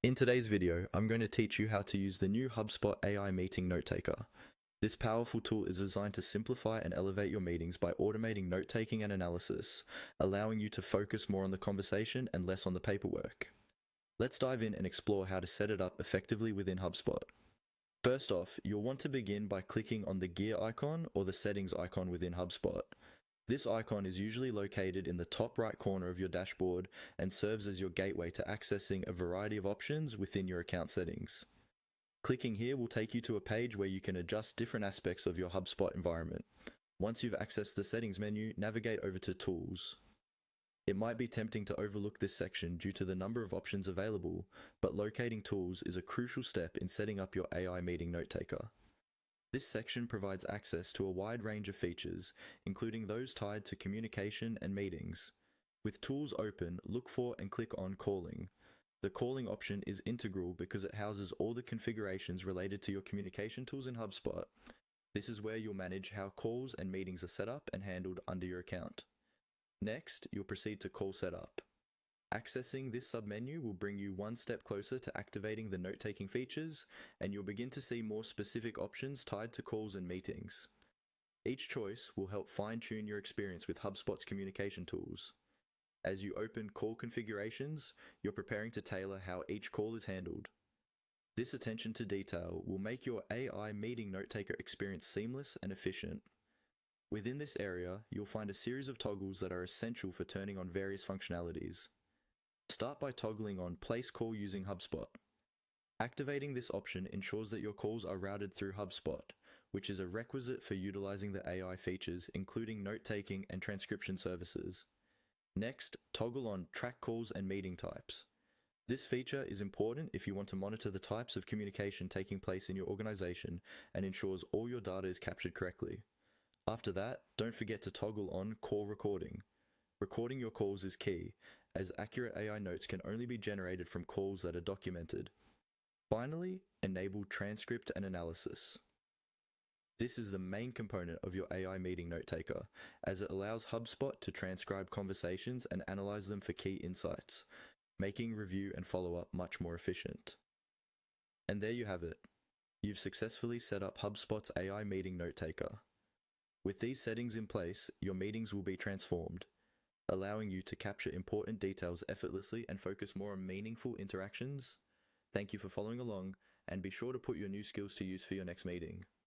In today's video, I'm going to teach you how to use the new HubSpot AI Meeting Notetaker. This powerful tool is designed to simplify and elevate your meetings by automating note-taking and analysis, allowing you to focus more on the conversation and less on the paperwork. Let's dive in and explore how to set it up effectively within HubSpot. First off, you'll want to begin by clicking on the gear icon or the settings icon within HubSpot. This icon is usually located in the top right corner of your dashboard and serves as your gateway to accessing a variety of options within your account settings. Clicking here will take you to a page where you can adjust different aspects of your HubSpot environment. Once you've accessed the settings menu, navigate over to Tools. It might be tempting to overlook this section due to the number of options available, but locating tools is a crucial step in setting up your AI meeting note-taker. This section provides access to a wide range of features, including those tied to communication and meetings. With tools open, look for and click on Calling. The calling option is integral because it houses all the configurations related to your communication tools in HubSpot. This is where you'll manage how calls and meetings are set up and handled under your account. Next, you'll proceed to Call Setup. Accessing this submenu will bring you one step closer to activating the note-taking features, and you'll begin to see more specific options tied to calls and meetings. Each choice will help fine-tune your experience with HubSpot's communication tools. As you open call configurations, you're preparing to tailor how each call is handled. This attention to detail will make your AI meeting note-taker experience seamless and efficient. Within this area, you'll find a series of toggles that are essential for turning on various functionalities. Start by toggling on Place Call using HubSpot. Activating this option ensures that your calls are routed through HubSpot, which is a requisite for utilizing the AI features, including note-taking and transcription services. Next, toggle on Track Calls and Meeting Types. This feature is important if you want to monitor the types of communication taking place in your organization and ensures all your data is captured correctly. After that, don't forget to toggle on Call Recording. Recording your calls is key, as accurate AI notes can only be generated from calls that are documented. Finally, enable transcript and analysis. This is the main component of your AI meeting note-taker, as it allows HubSpot to transcribe conversations and analyze them for key insights, making review and follow-up much more efficient. And there you have it. You've successfully set up HubSpot's AI meeting note-taker. With these settings in place, your meetings will be transformed, allowing you to capture important details effortlessly and focus more on meaningful interactions. Thank you for following along, and be sure to put your new skills to use for your next meeting.